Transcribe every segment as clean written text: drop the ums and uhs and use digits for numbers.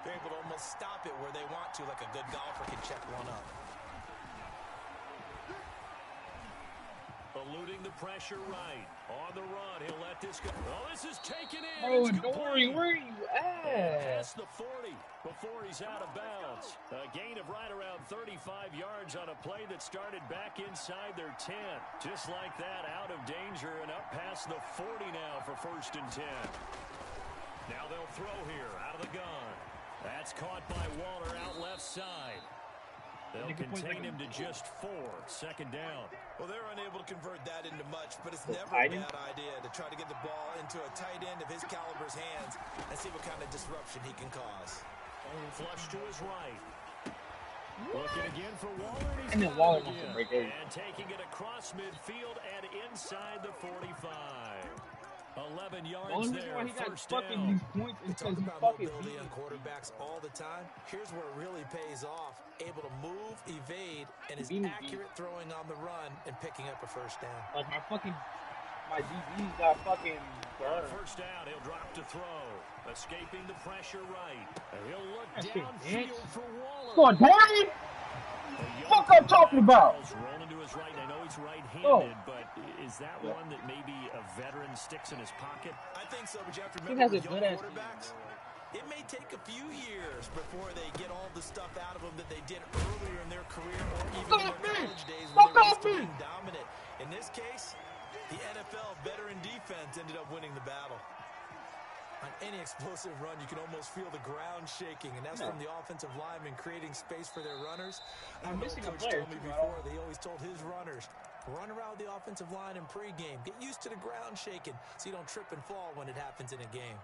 They're able to almost stop it where they want to, like a good golfer can check one up. Eluding the pressure right. On the run, he'll let this go. Oh, this is taken in. Oh, Dory, where are you at? Past the 40 before he's out of bounds. A gain of right around 35 yards on a play that started back inside their 10. Just like that, out of danger and up past the 40 now for 1st and 10. Now they'll throw here out of the gun. That's caught by Waller out left side. They'll contain him to just 4. 2nd down. Well, they're unable to convert that into much, but it's never a bad idea to try to get the ball into a tight end of his caliber's hands and see what kind of disruption he can cause. Flush to his right. Looking again for Waller. And then Waller wants to break it. And taking it across midfield and inside the 45. 11 yards there, he got 1st fucking down. these points is because he fucking fucking mobility on quarterbacks all the time. Here's where it really pays off. Able to move, evade, and is accurate throwing on the run and picking up a 1st down. Like my DB's got fucking burned. 1st down, he'll drop to throw. Escaping the pressure right. He'll look That's downfield for Waller. Come on, Dory! Fuck I'm talking about? Rolling to his right. I know he's right-handed, but is that one that maybe a veteran sticks in his pocket? I think so, but you have to remember with young quarterbacks, it may take a few years before they get all the stuff out of them that they did earlier in their career or even in their college days when they were used to being dominant. In this case, the NFL veteran defense ended up winning the battle. On any explosive run, you can almost feel the ground shaking, and that's from the offensive linemen creating space for their runners. I'm missing a Coach player. told me before, they always told his runners, run around the offensive line in pregame. Get used to the ground shaking so you don't trip and fall when it happens in a game.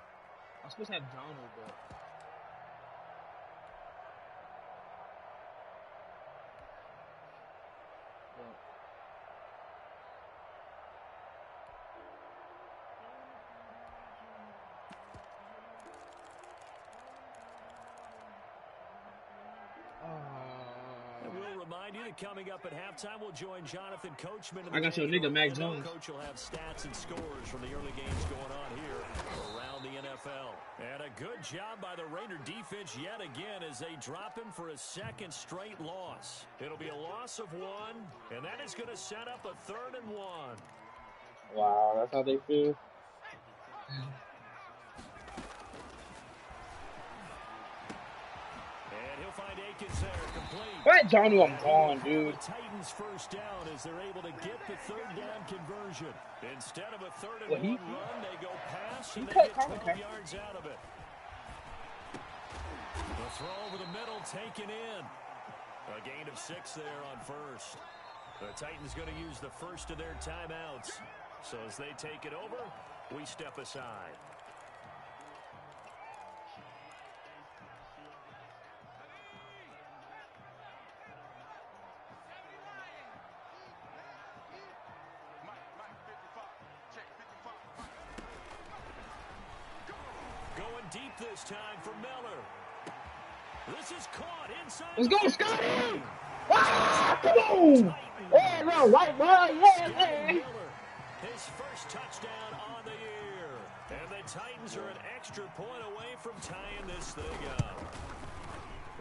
I'm supposed to have Donald, but... We'll remind you that coming up at halftime, we'll join Jonathan Coachman. I got your nigga, Mac Jones. Coach will have stats and scores from the early games going on here around the NFL. And a good job by the Raider defense yet again as they drop him for a 2nd straight loss. It'll be a loss of 1, and that is going to set up a 3rd and 1. Wow, that's how they feel. And he'll find Akins there, complete. Right, Johnny, I'm gone, dude. The Titans 1st down as they're able to get the 3rd down conversion. Instead of a 3rd and 1 run, they go pass and they get 12 yards out of it. The throw over the middle taken in. A gain of 6 there on 1st. The Titans going to use the 1st of their timeouts. So as they take it over, we step aside. Going deep this time for Miller. This is caught inside. Let's go, Scotty! Ah, come on! Yeah, no, right, boy, yeah. His 1st touchdown on the year. And the Titans are an extra point away from tying this thing up.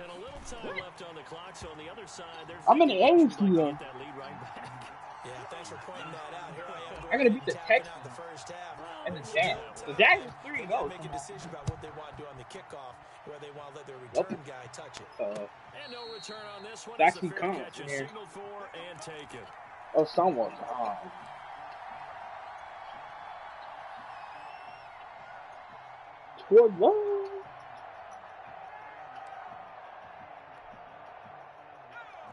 And a little time left on the clock, so on the other side, they're I'm in the AFC, though. that lead right back. Yeah, thanks for pointing that out. Here I am. I gotta beat the Texans the 1st half. and the Jags. The Jags is 3-0. Make a decision about what they want to do on the kickoff, where they want to let their return guy touch it. And no return on this one. That's It's a he fair comes catch, here. signal for and take it. Oh, someone. Scored what?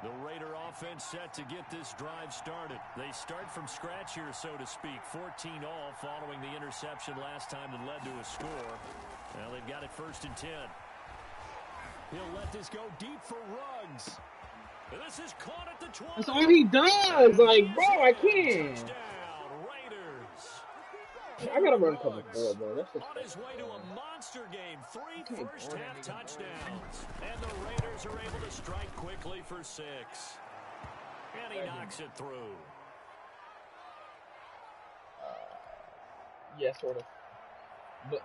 The Raider offense set to get this drive started. They start from scratch here, so to speak. 14 all following the interception last time that led to a score. Well, they've got it 1st and 10. He'll let this go deep for Ruggs. And this is caught at the 20. That's all he does. Like, bro, I can't. Touchdown, Raiders. I gotta run cover 4, bro. That's just On his way to a monster game. 3 first-half touchdowns. And the Raiders are able to strike quickly for 6. And he knocks it through. Yeah, sort of. But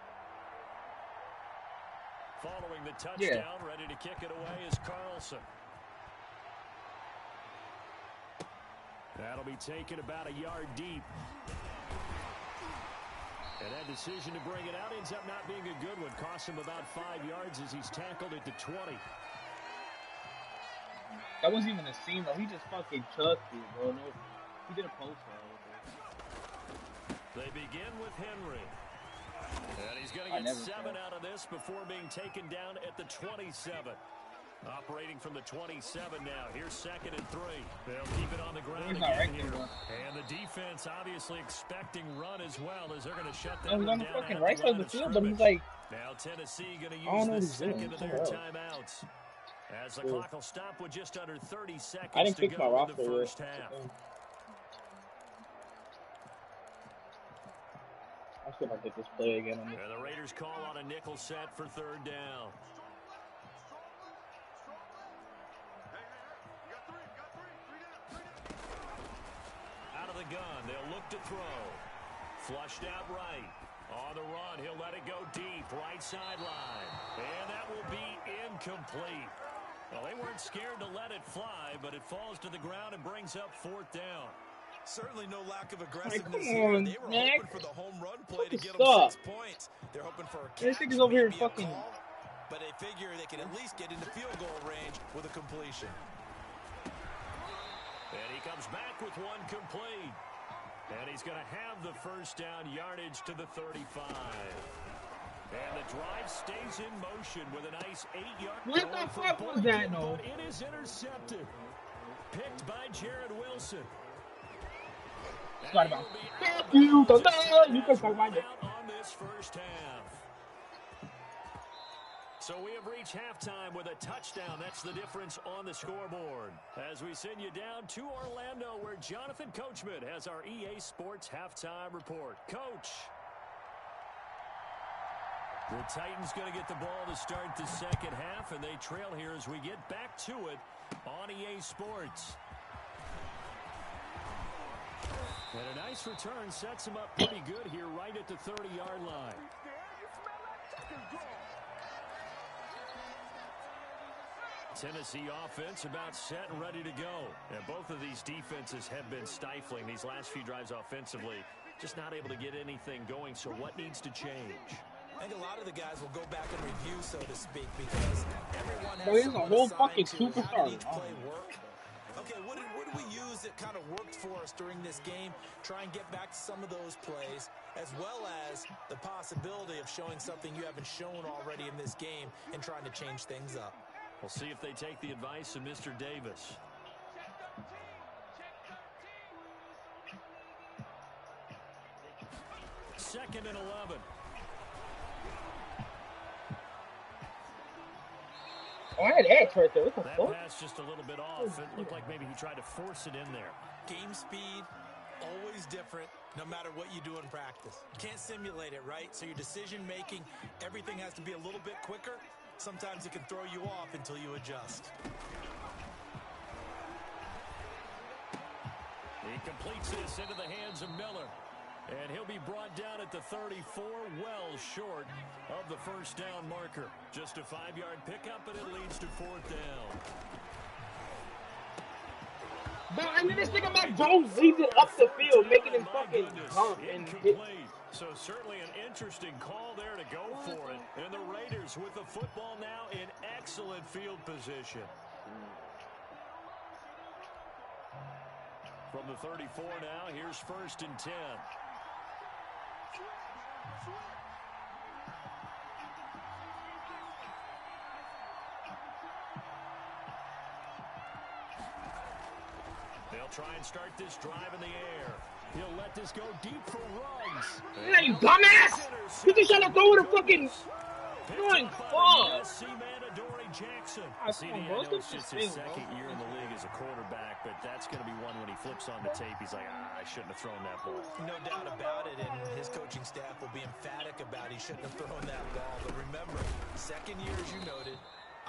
Following the touchdown, ready to kick it away is Carlson. That'll be taken about a yard deep. And that decision to bring it out ends up not being a good one. Costs him about 5 yards as he's tackled at the 20. That wasn't even a seam, though. He just fucking chucked it, bro. No, he did a post route. They begin with Henry. And he's going to get 7 out of this before being taken down at the 27. Operating from the 27 now. Here's 2nd and 3. They'll keep it on the ground again here. And the defense obviously expecting run as well as they're going to shut that down. He's on the fucking right side of the field, but he's like... Now Tennessee going to use the second of their timeouts. As the clock will stop with just under 30 seconds to go in the first half. I should not get this play again. And the Raiders call on a nickel set for 3rd down. Out of the gun, they'll look to throw. Flushed out right. On the run, he'll let it go deep, right sideline. And that will be incomplete. Well, they weren't scared to let it fly, but it falls to the ground and brings up 4th down. Certainly no lack of aggressiveness here. They were hoping for the home run play to get them 6 points. They're hoping for a catch. This thing is over here fucking... But they figure they can at least get into field goal range with a completion. And he comes back with one complete. And he's going to have the first down yardage to the 35. And the drive stays in motion with a nice 8-yard. What the fuck was that, no? But it is intercepted. Picked by Jared Wilson. Fuck you, you can suck my dick. On this first half. So we have reached halftime with a touchdown. That's the difference on the scoreboard. As we send you down to Orlando, where Jonathan Coachman has our EA Sports halftime report. Coach. The Titans going to get the ball to start the second half, and they trail here as we get back to it on EA Sports. And a nice return sets him up pretty good here right at the 30-yard line. Tennessee offense about set and ready to go. And both of these defenses have been stifling these last few drives offensively. Just not able to get anything going, so what needs to change? I think a lot of the guys will go back and review, so to speak, because everyone has a whole fucking superstar. Each play work. Okay, what did we use that kind of worked for us during this game? Try and get back to some of those plays, as well as the possibility of showing something you haven't shown already in this game and trying to change things up. We'll see if they take the advice of Mr. Davis. Second and 11. Oh, I had X right there. What the fuck? That pass just a little bit off. It looked like maybe he tried to force it in there. Game speed, always different, no matter what you do in practice. You can't simulate it, right? So your decision making, everything has to be a little bit quicker. Sometimes it can throw you off until you adjust. He completes this into the hands of Miller. And he'll be brought down at the 34, well short of the first down marker. Just a 5-yard pickup, and it leads to 4th down. But I mean, this nigga Mac Jones leads it up the field, making him fucking jump and hit. So certainly an interesting call there to go for it. And the Raiders with the football now in excellent field position. From the 34 now, here's 1st and 10. They'll try and start this drive in the air. He'll let this go deep for Ruggs. Yeah, you dumbass! You just trying to throw it a fucking throwing ball. Jackson. I know it's just his second year in the league as a quarterback, but that's going to be one when he flips on the tape. He's like, I shouldn't have thrown that ball. No doubt about it, and his coaching staff will be emphatic about he shouldn't have thrown that ball. But remember, second year, as you noted,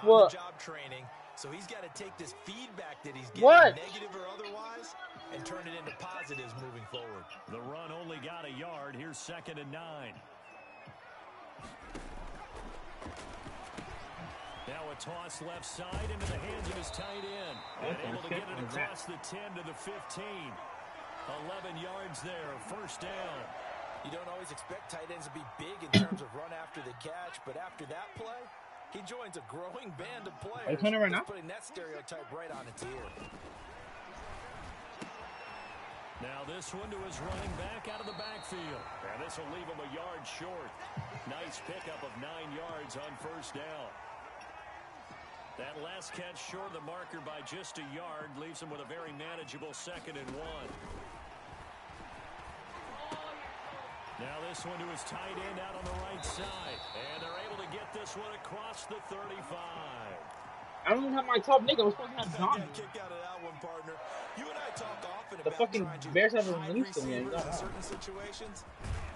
on-the-job training, so he's got to take this feedback that he's getting, negative or otherwise, and turn it into positives moving forward. The run only got a yard. Here's 2nd and 9. toss left side into the hands of his tight end. And able to get it across the 10 to the 15. 11 yards there, first down. You don't always expect tight ends to be big in terms of run after the catch, but after that play, he joins a growing band of players. Are you playing it right now? Putting that stereotype right on its ear. Now this one to his running back out of the backfield. And this will leave him a yard short. Nice pickup of 9 yards on first down. That last catch short of the marker by just a yard leaves him with a very manageable 2nd and 1. Now this one to his tight end out on the right side. And they're able to get this one across the 35. I don't even have my top nigga. I was supposed to have John. Kick out of that one, partner. You and I talk often The about fucking trying to Bears haven't hide released him yet. receivers in certain situations,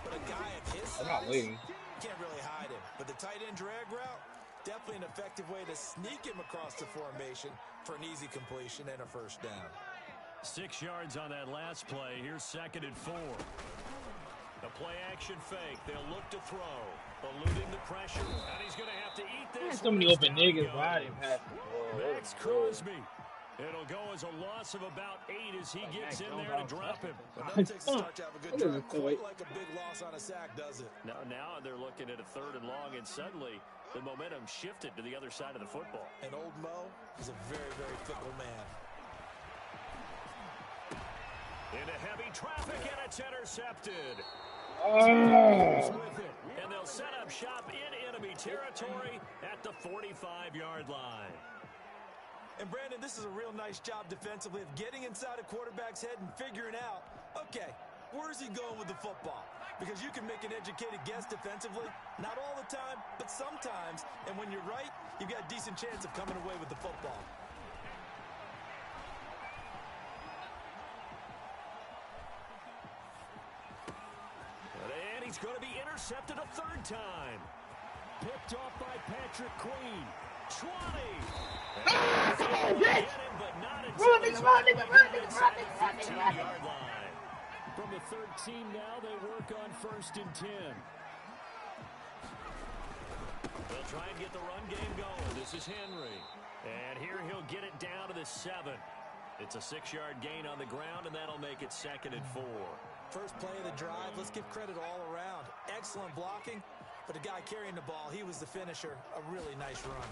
but a guy of his size, I'm not waiting. can't really hide him. But the tight end drag route, definitely an effective way to sneak him across the formation for an easy completion and a first down. 6 yards on that last play. Here's 2nd and 4. A play-action fake. They'll look to throw. Eluding the pressure. And he's going to have to eat this. So many open niggas. Why didn't pass? Max Crosby. It'll go as a loss of about 8 as he gets in there to drop him. But no takes a start to have a good drive. Quite like a big loss on a sack, does it? Now they're looking at a 3rd and long, and suddenly the momentum shifted to the other side of the football. And old Mo is a very, very fickle man. Into heavy traffic, and it's intercepted. Oh. And they'll set up shop in enemy territory at the 45-yard line. And Brandon, this is a real nice job defensively of getting inside a quarterback's head and figuring out, okay, where is he going with the football? Because you can make an educated guess defensively, not all the time, but sometimes. And when you're right, you've got a decent chance of coming away with the football. And he's going to be intercepted a 3rd time. Picked off by Patrick Queen. 20. From the 13 now, they work on 1st and 10. They'll try and get the run game going. This is Henry. And here he'll get it down to the 7. It's a 6-yard gain on the ground, and that'll make it 2nd and 4. First play of the drive, let's give credit all around. Excellent blocking, but the guy carrying the ball, he was the finisher. A really nice run.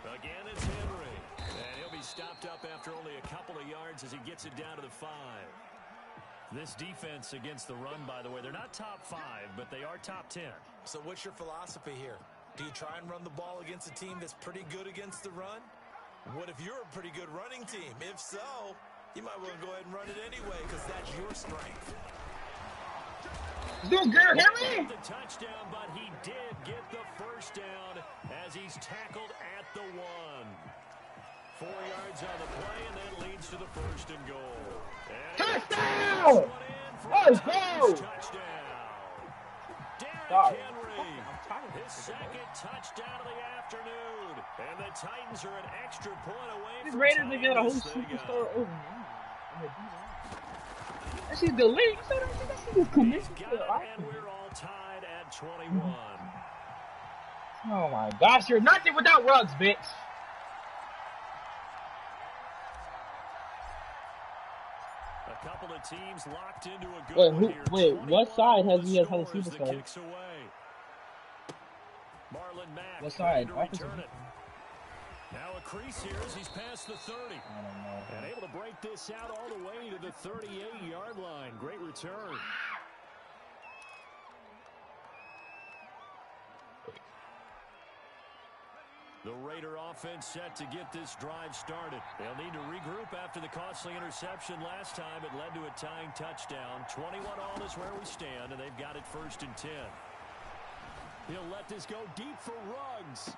Again, it's Henry. And he'll be stopped up after only a couple of yards as he gets it down to the 5. This defense against the run, by the way, they're not top 5, but they are top 10. So what's your philosophy here? Do you try and run the ball against a team that's pretty good against the run? What if you're a pretty good running team? If so, you might want to go ahead and run it anyway because that's your strength. Doing good, Henry. The touchdown, but he did get the first down as he's tackled at the 1. 4 yards on the play, and that leads to the 1st and goal. And touchdown! Let's go! Touchdown. Derrick Henry, his 2nd touchdown of the afternoon, and the Titans are an extra point away. These Raiders have got a whole superstar over. That shit's the league. So that shit is commission. And we're all tied at 21. Oh my gosh, you're nothing without Ruggs, bitch. A couple of teams locked into a good one here. Wait, what side has he had a superstar? Marlon Mack. What side? Now a crease here as he's past the 30. I don't know. And able to break this out all the way to the 38-yard line. Great return. The Raider offense set to get this drive started. They'll need to regroup after the costly interception last time. It led to a tying touchdown. 21 all is where we stand, and they've got it 1st and 10. He'll let this go deep for Ruggs.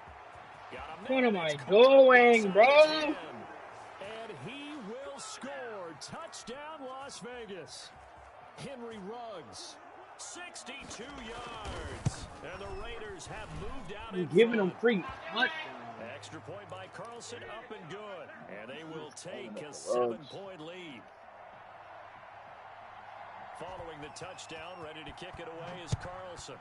What am I doing, bro? And he will score. Touchdown, Las Vegas. Henry Ruggs, 62 yards. And the Raiders have moved out. You're giving them free. What? Extra point by Carlson, up and good. And they will take a 7-point lead. Following the touchdown, ready to kick it away is Carlson.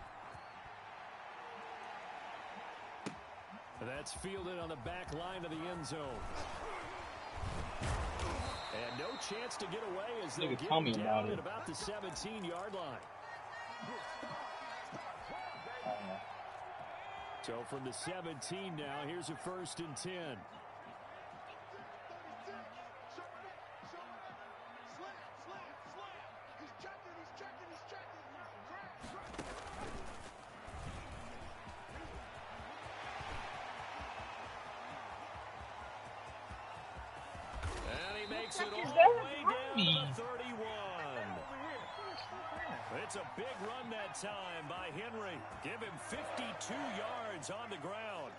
That's fielded on the back line of the end zone. And no chance to get away as they get down at about the 17-yard line. So from the 17 now, here's a 1st and 10. Makes it all the way down to the 31. It's a big run that time by Henry. Give him 52 yards on the ground.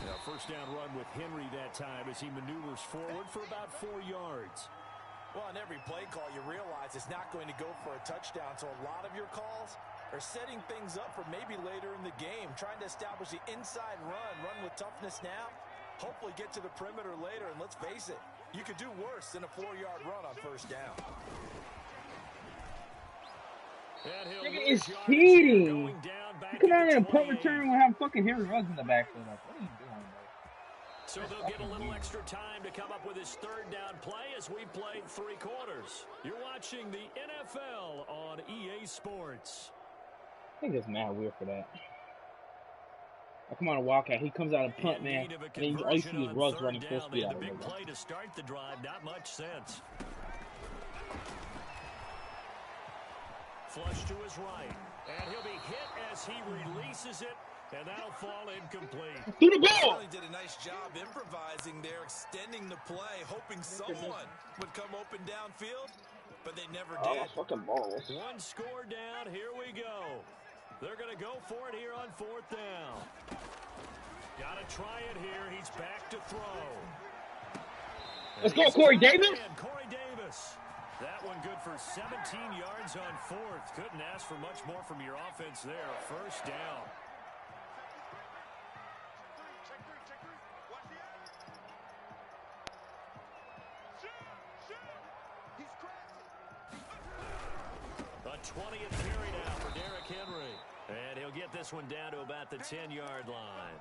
Now, first down run with Henry that time as he maneuvers forward for about 4 yards. Well, on every play call, you realize it's not going to go for a touchdown, so a lot of your calls are setting things up for maybe later in the game, trying to establish the inside run with toughness now, hopefully get to the perimeter later, and let's face it, you could do worse than a 4-yard run on first down. Nigga is cheating. You come out in a punt return and have fucking Henry Ruggs in the backfield. Like, what are you doing, bro? So they'll get a little extra time to come up with his 3rd down play as we played 3 quarters. You're watching the NFL on EA Sports. I think it's mad weird for that. I come on a walkout. He comes out and punt, man. And then all you see is Ruggs running full speed out of big play to start the drive. Not much sense. Flush to his right. And he'll be hit as he releases it. And that'll fall incomplete. Through the ball! Really did a nice job improvising there, extending the play, hoping someone would come open downfield, but they never did. Fucking balls. 1 score down. Here we go. They're going to go for it here on 4th down. Got to try it here. He's back to throw. Let's go, Corey Davis. Corey Davis. That one good for 17 yards on 4th. Couldn't ask for much more from your offense there. 1st down. A 20th carry now for Derrick Henry. And he'll get this one down to about the 10-yard line.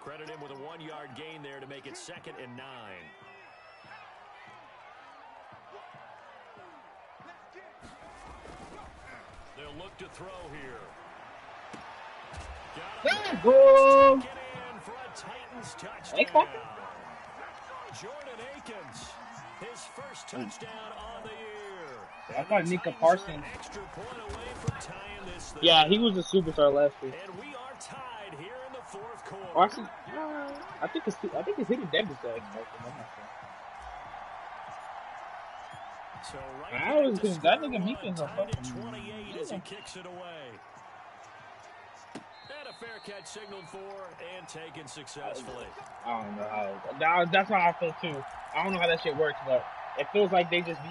Credit him with a 1-yard gain there to make it 2nd and 9. They'll look to throw here. Got go! Get in for a Titans touchdown. Jordan Akins, his first touchdown on the year. I thought Nika Parsons. Extra point away from tying this thing. Yeah, he was a superstar last year. And we are tied here in the 4th quarter. Oh, actually, I think it's hitting Davis though. I'm not sure. So I was thinking that nigga Meekins a fucking 28 as he kicks it away. And a fair catch signaled for and taken successfully. I don't know how. That's how I feel too. I don't know how that shit works, but it feels like they just be.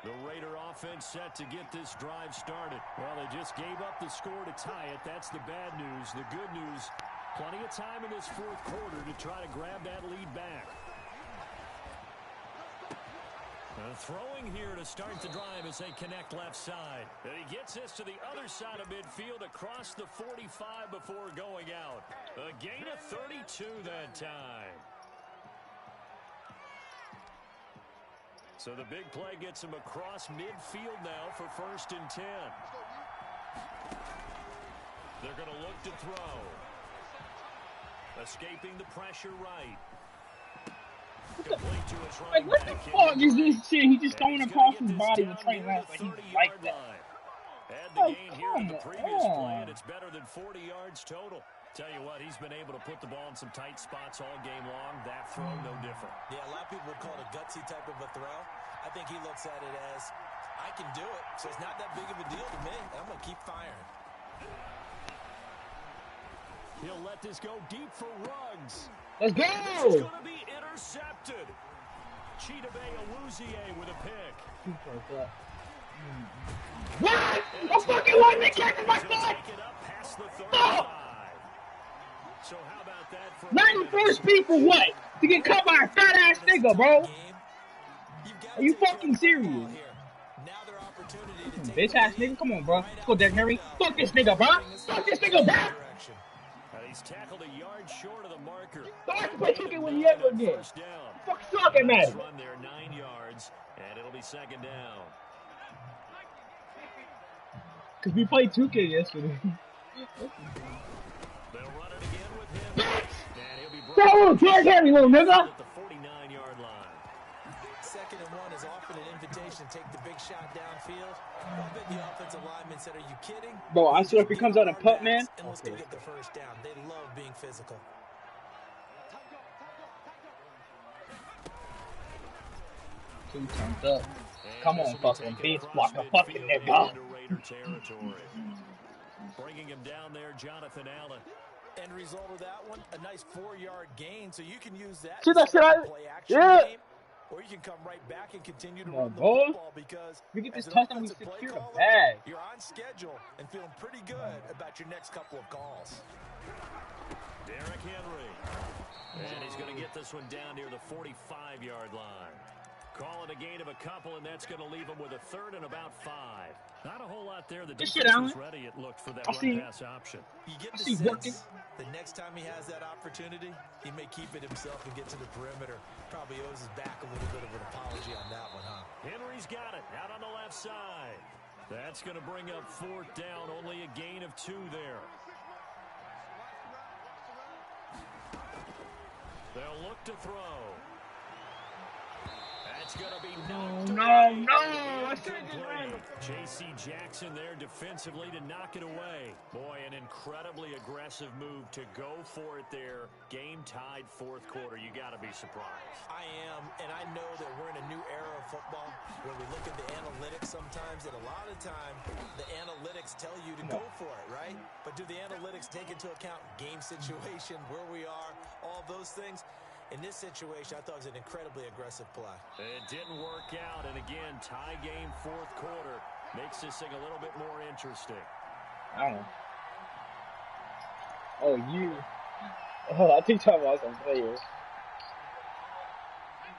The Raider offense set to get this drive started. Well, they just gave up the score to tie it. That's the bad news. The good news, plenty of time in this 4th quarter to try to grab that lead back. Throwing here to start the drive as they connect left side. And he gets this to the other side of midfield across the 45 before going out. A gain of 32 that time. So the big play gets him across midfield now for 1st and 10. They're going to look to throw. Escaping the pressure right. Like, what the fuck is this shit? He just throwing across his body with Trey Lance like he's like that. Had the gain here in the previous play, and it's better than 40 yards total. Tell you what, he's been able to put the ball in some tight spots all game long. That throw, no different. Yeah, a lot of people would call it a gutsy type of a throw. I think he looks at it as, I can do it, so it's not that big of a deal to me. I'm going to keep firing. He'll let this go deep for Ruggs. Let's go! It's going to be intercepted. Chidobe Awuzie with a pick. What? I'm fucking lineman catching my foot! Up past the 35. So how about that for 94 speed for what? To get cut by a fat ass nigga, bro. Are you fucking serious? Bitch ass nigga, come on, bro. Let's go, Derrick Henry. Fuck this nigga, bro. Fuck this nigga, bro. He's tackled a yard short of the marker. Don't have to play 2K with me ever again. Fuck suck at Madden. Run there 9 yards, and it'll be second down. Cause we played 2K yesterday. They'll run it again with him. And he'll be brought Derrick Henry, little nigga. At the 49-yard line. 2nd and 1 is often an invitation to take the big shot downfield. I bet the offensive lineman said, "Are you kidding?" Bro, I swear if he comes out and punt, man. And let's go get the first down. They love being physical. Two thumbs up. Come on, fucking beast blocker, fucking nigga. Bringing him down there, Jonathan Allen. End result of that one, a nice 4-yard gain. So you can use that. See that shit? Yeah. Game, or you can come right back and continue to run the football because we get this touchdown, we secure the bag. You're on schedule and feeling pretty good about your next couple of calls. Derrick Henry. And he's going to get this one down near the 45-yard line. Call it a gain of a couple, and that's going to leave him with a 3rd and about 5. Not a whole lot there. The defense was ready, it looked, for that run-pass option. You get the sense the next time he has that opportunity, he may keep it himself and get to the perimeter. Probably owes his back a little bit of an apology on that one, huh? Henry's got it out on the left side. That's going to bring up 4th down. Only a gain of 2 there. They'll look to throw. That's going to be no. J.C. Jackson there defensively to knock it away. Boy, an incredibly aggressive move to go for it there. Game tied 4th quarter. You got to be surprised. I am, and I know that we're in a new era of football where we look at the analytics sometimes, and a lot of the time the analytics tell you to go for it, right? But do the analytics take into account game situation, where we are, all those things? In this situation, I thought it was an incredibly aggressive play. It didn't work out, and again, tie game 4th quarter makes this thing a little bit more interesting. I don't know. I think talking about some players.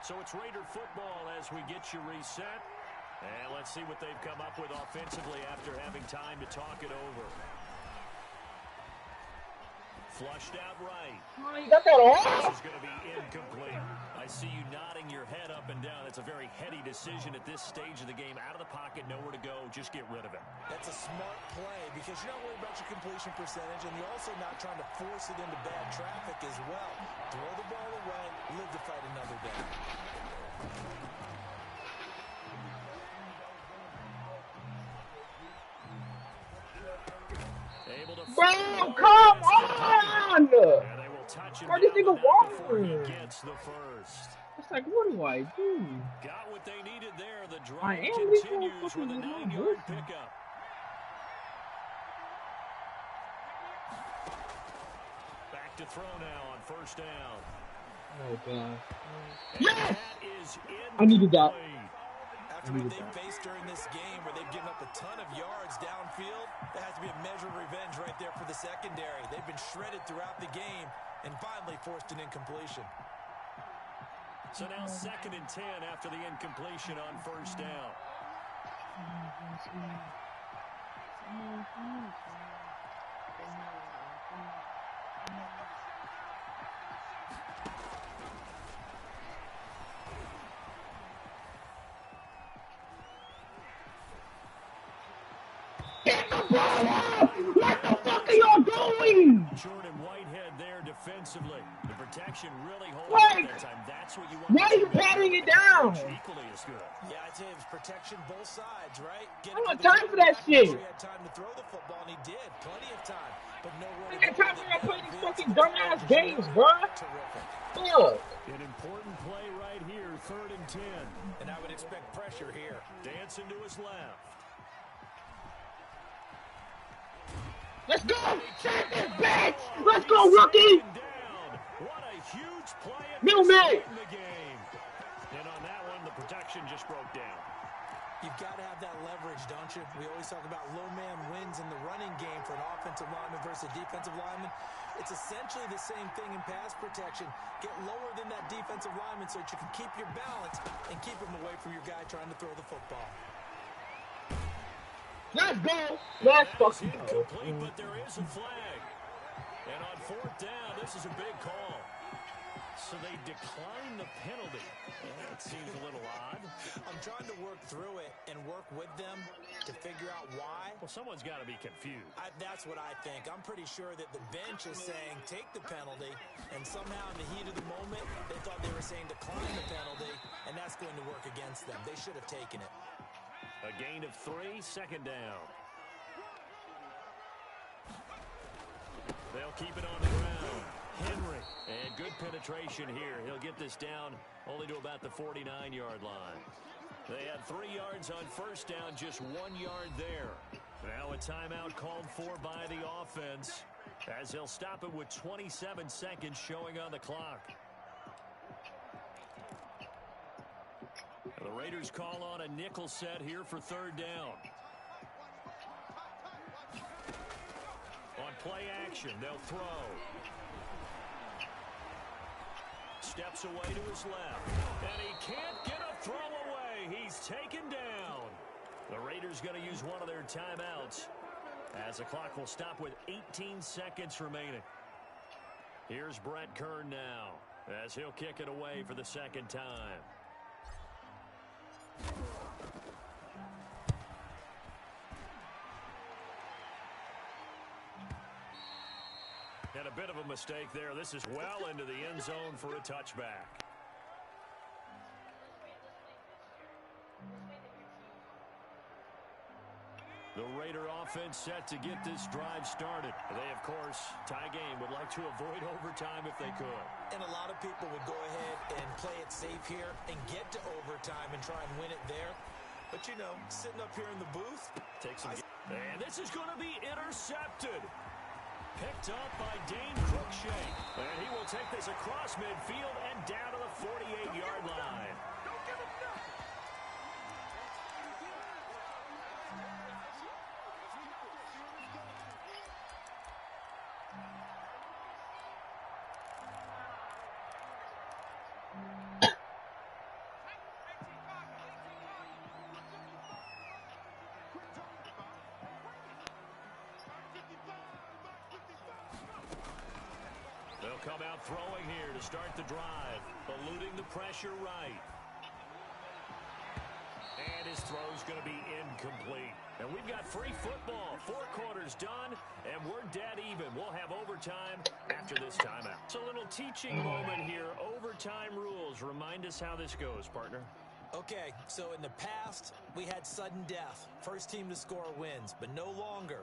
So it's Raider football as we get you reset. And let's see what they've come up with offensively after having time to talk it over. Flushed out right. Oh, you got that off? This is going to be incomplete. I see you nodding your head up and down. That's a very heady decision at this stage of the game. Out of the pocket, nowhere to go. Just get rid of it. That's a smart play because you're not worried about your completion percentage, and you're also not trying to force it into bad traffic as well. Throw the ball away, live to fight another day. Bro, come on! Why this nigga walking? It's like, what do I do? Got what they needed there. The drive I am continues with a 9-yard pickup. Back to throw now on 1st down. Oh, God. Yes! I needed that. After what they faced during this game where they've given up a ton of yards downfield, that has to be a measure of revenge right there for the secondary. They've been shredded throughout the game and finally forced an incompletion. So now 2nd and 10 after the incompletion on 1st down. What the fuck are y'all doing? Jordan Whitehead there defensively. The protection really holding at that time. That's what you want. Why are you patting it down? Equally as good. Yeah, I'd say it was protection both sides, right? I don't have time for that shit. He had time to throw the football, and he did. Plenty of time. But nowhere I got time for y'all playing these fucking dumbass games, bro. Fuck. An important play right here, 3rd and 10. And I would expect pressure here. Dancing to his left. Let's go! Shut this bitch! Let's go, rookie! What a huge play Middleman! in the game. And on that one, the protection just broke down. You've got to have that leverage, don't you? We always talk about low man wins in the running game for an offensive lineman versus a defensive lineman. It's essentially the same thing in pass protection. Get lower than that defensive lineman so that you can keep your balance and keep him away from your guy trying to throw the football. Let's go! Let's fucking go. But there is a flag. And on 4th down, this is a big call. So they decline the penalty. Yeah, it seems a little odd. I'm trying to work through it and work with them to figure out why. Well, someone's got to be confused. That's what I think. I'm pretty sure that the bench is saying take the penalty, and somehow in the heat of the moment, they thought they were saying decline the penalty, and that's going to work against them. They should have taken it. A gain of 3, 2nd down. They'll keep it on the ground. Henry. And good penetration here. He'll get this down only to about the 49-yard line. They had 3 yards on 1st down, just 1 yard there. Now a timeout called for by the offense as they'll stop it with 27 seconds showing on the clock. The Raiders call on a nickel set here for 3rd down. On play action, they'll throw. Steps away to his left. And he can't get a throw away. He's taken down. The Raiders going to use one of their timeouts as the clock will stop with 18 seconds remaining. Here's Brett Kern now as he'll kick it away for the 2nd time. And a bit of a mistake there. This is well into the end zone for a touchback. The Raider offense set to get this drive started. They, of course, tie game, would like to avoid overtime if they could. And a lot of people would go ahead and play it safe here and get to overtime and try and win it there. But, you know, sitting up here in the booth. And this is going to be intercepted. Picked up by Dane Cruikshank. And he will take this across midfield and down to the 48-yard line. They'll come out throwing here to start the drive, eluding the pressure right. And his throw's going to be incomplete. And we've got free football. 4 quarters done, and we're dead even. We'll have overtime after this timeout. It's a little teaching moment here. Overtime rules. Remind us how this goes, partner. Okay, so in the past, we had sudden death. First team to score wins, but no longer.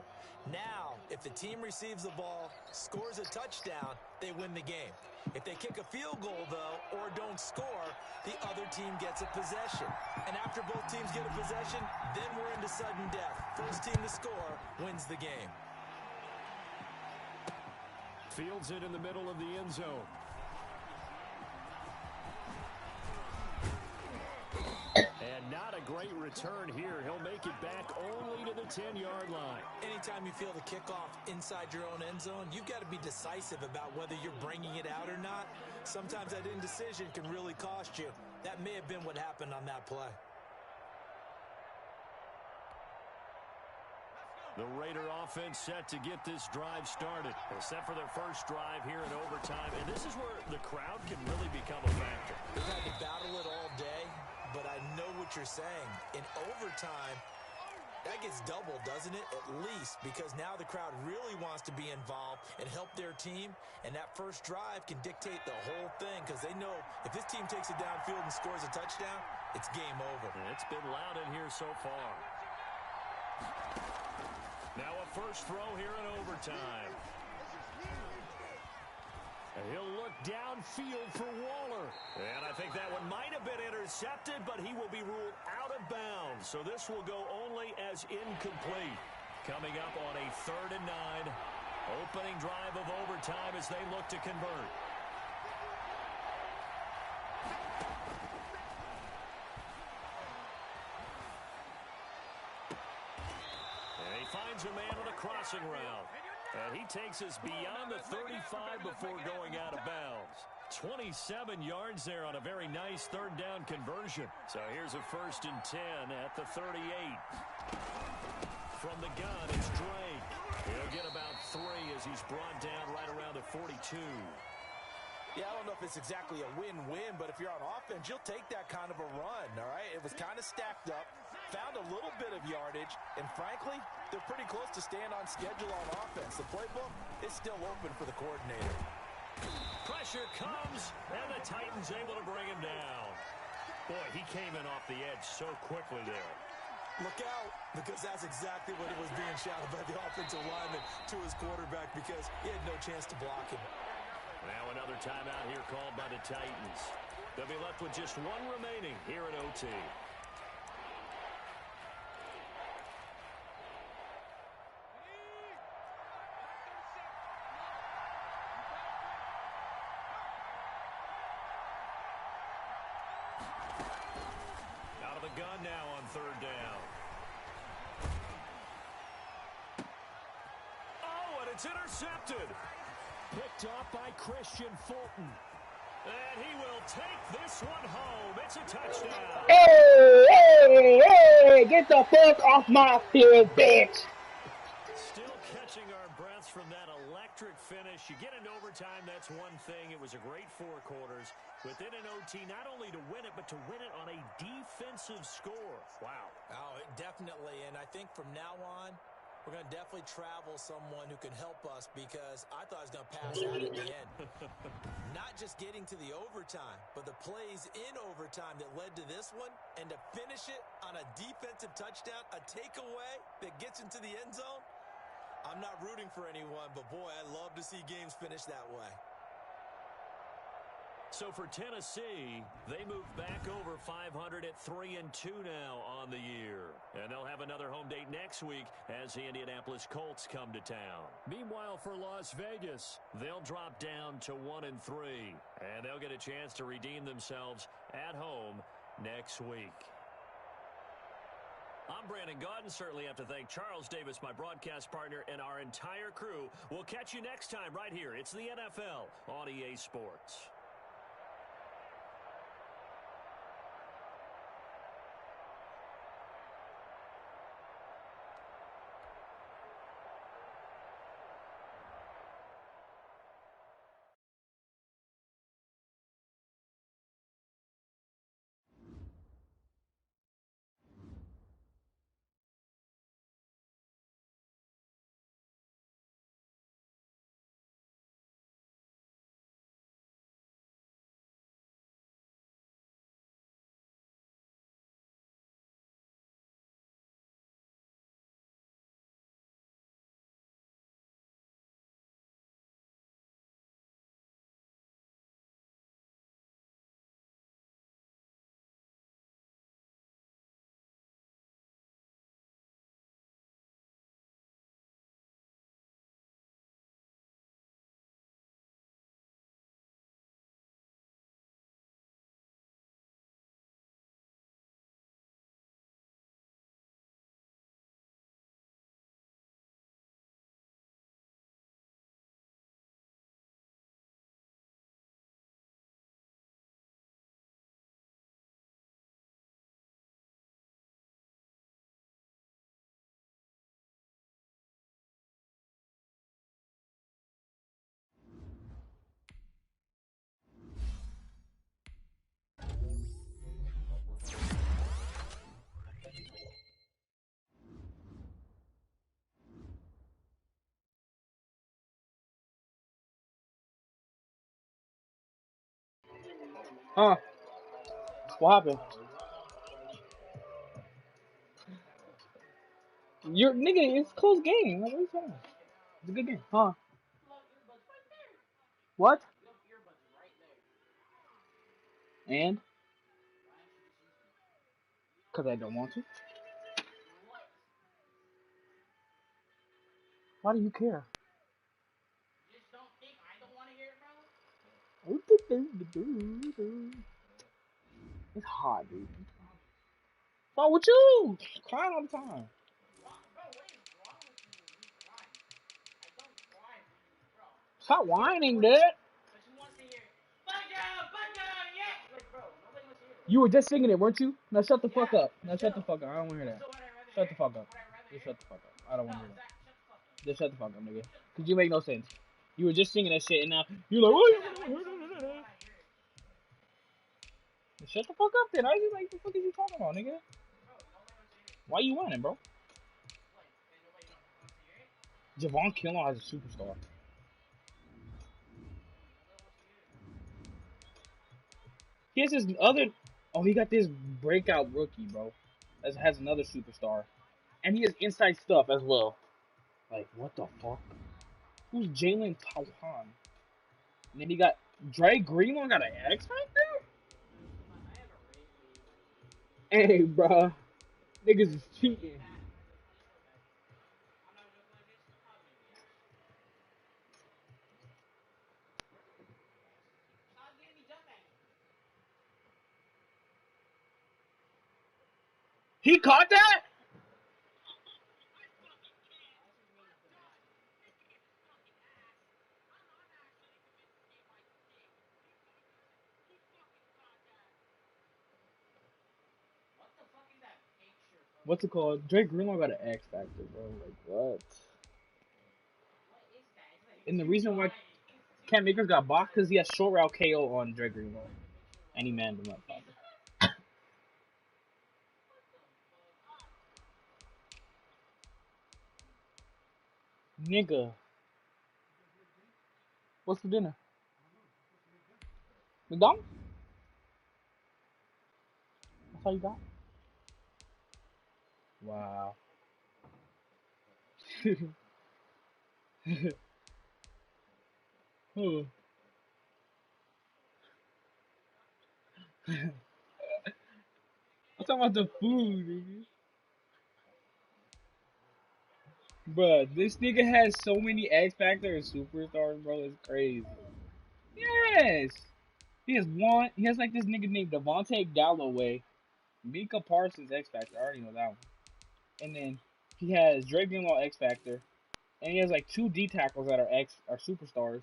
Now, if the team receives the ball, scores a touchdown, they win the game. If they kick a field goal, though, or don't score, the other team gets a possession. And after both teams get a possession, then we're into sudden death. First team to score wins the game. Fields it in the middle of the end zone. And not a great return here. He'll make it back only to the 10-yard line. Anytime you feel the kickoff inside your own end zone, you've got to be decisive about whether you're bringing it out or not. Sometimes that indecision can really cost you. That may have been what happened on that play. The Raider offense set to get this drive started. They're set for their first drive here in overtime. And this is where the crowd can really become a factor. They've had to battle it all day, but I know what you're saying. In overtime, that gets doubled, doesn't it? At least, because now the crowd really wants to be involved and help their team. And that first drive can dictate the whole thing because they know if this team takes it downfield and scores a touchdown, it's game over. And it's been loud in here so far. Now a first throw here in overtime. And he'll look downfield for Waller. And I think that one might have been intercepted, but he will be ruled out of bounds. So this will go only as incomplete. Coming up on a 3rd and 9. Opening drive of overtime as they look to convert. finds a man on a crossing route. And he takes us beyond the 35 before going out of bounds. 27 yards there on a very nice third down conversion. So here's a 1st and 10 at the 38. From the gun, it's Drake. He'll get about 3 as he's brought down right around the 42. Yeah, I don't know if it's exactly a win-win, but if you're on offense, you'll take that kind of a run, all right? It was kind of stacked up, found a little bit of yardage, and frankly, they're pretty close to staying on schedule on offense. The playbook is still open for the coordinator. Pressure comes, and the Titans able to bring him down. Boy, he came in off the edge so quickly there. Look out, because that's exactly what it was being shouted by the offensive lineman to his quarterback because he had no chance to block him. Now another timeout here called by the Titans. They'll be left with just 1 remaining here at OT. Out of the gun now on 3rd down. Oh, and it's intercepted. Picked off by Christian Fulton. And he will take this one home. It's a touchdown. Hey, get the fuck off my field, bitch. Still catching our breaths from that electric finish. You get into overtime, that's one thing. It was a great 4 quarters. Within an OT, not only to win it, but to win it on a defensive score. Wow. Oh, definitely. And I think from now on, we're going to definitely travel someone who can help us because I thought I was going to pass out at the end. Not just getting to the overtime, but the plays in overtime that led to this one, and to finish it on a defensive touchdown, a takeaway that gets into the end zone. I'm not rooting for anyone, but boy, I love to see games finish that way. So for Tennessee, they move back over 500 at 3-2 now on the year. And they'll have another home date next week as the Indianapolis Colts come to town. Meanwhile, for Las Vegas, they'll drop down to 1-3. And they'll get a chance to redeem themselves at home next week. I'm Brandon Gaudin. Certainly have to thank Charles Davis, my broadcast partner, and our entire crew. We'll catch you next time right here. It's the NFL on EA Sports. Huh? What happened? You're nigga, it's a close game. Like, what are you saying? It's a good game. Huh? What? And? Because I don't want to. Why do you care? It's hot, dude. What's wrong with you? Crying all the time. Stop whining, dude. You were just singing it, weren't you? Now shut the fuck up. Now shut the fuck up. I don't want to hear that. Shut the fuck up. Just shut the fuck up. I don't want to hear that. Just shut the fuck up, nigga. Cause you make no sense. You were just singing that shit, and now you're like, oh, shut the fuck up, then. I was like, the fuck is you talking about, nigga? Why you whining, bro? Javon Killon is a superstar. He has this other. Oh, he got this breakout rookie, bro. That has another superstar, and he has inside stuff as well. Like, what the fuck? Who's Jalen Tauhan? And then he got Dre Greenlaw got an X Factor? Hey, bro. Niggas is cheating. He caught that? What's it called? Drake Greenlaw got an X Factor, bro. Like, what? And the reason why Cam Akers got boxed because he has short route KO on Drake Greenlaw. And he manned him up, probably. Nigga. What's for dinner? McDonald's? That's all you got? Wow. I'm talking about the food, nigga. Bruh, this nigga has so many X Factor and superstars, bro. It's crazy. Yes. He has one. He has like this nigga named Devontae Galloway, Mika Parsons X Factor. I already know that one. And then he has Drake Greenlaw X Factor, and he has like two D tackles that are superstars.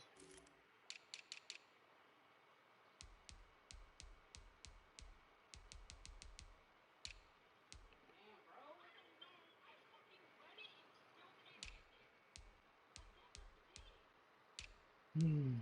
Hmm.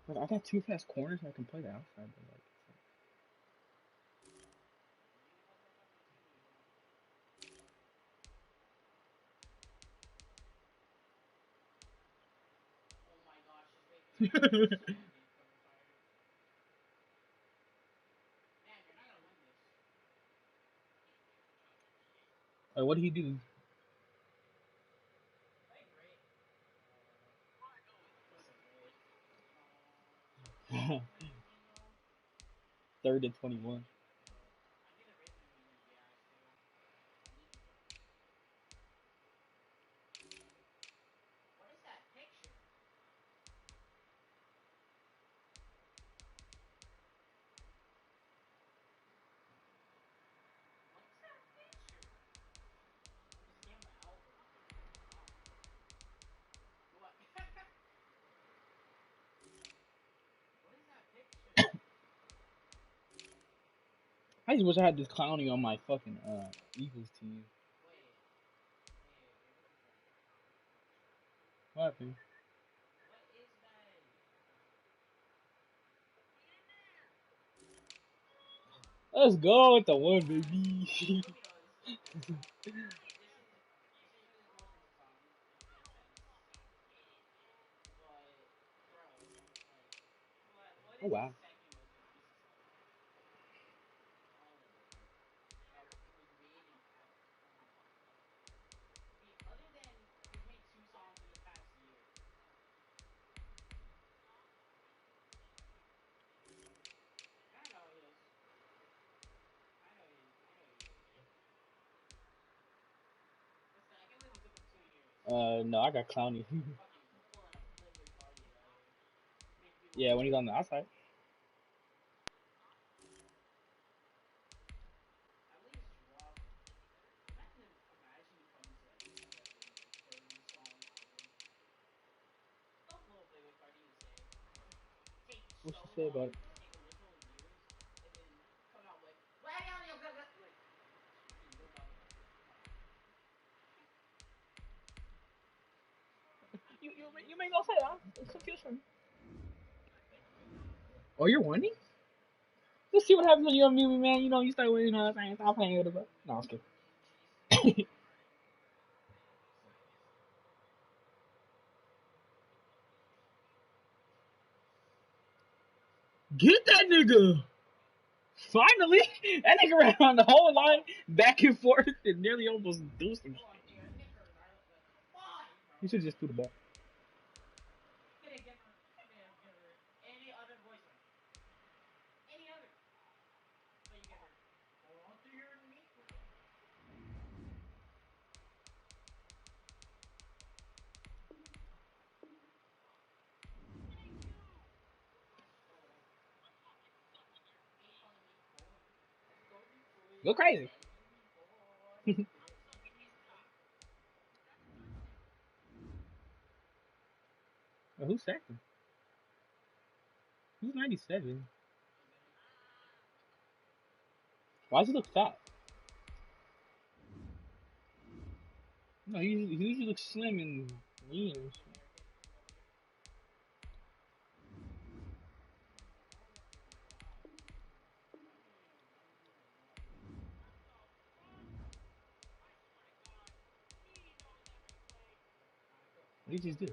But I got two fast corners and I can play the outside. But like... What did he do? Third and 21. I just wish I had this clowning on my fucking Eagles team. What happened? Let's go with the one, baby. Oh wow. No, I got Clowny. Yeah, when he's on the outside. What she say about it? You may not say that. It's confusing. Oh, you're winning? Let's see what happens when you unmute me, man. You know, you start winning, you know what I'm saying? Stop playing with it, bro. No, I'm kidding. Get that nigga! Finally! That nigga ran on the whole line, back and forth, and nearly almost do some shit. You should just do the ball. Go crazy. Well, who's second? Who's 97? Why does he look fat? No, he usually looks slim and lean and shit. What did you just do?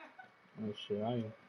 Oh shit, I am.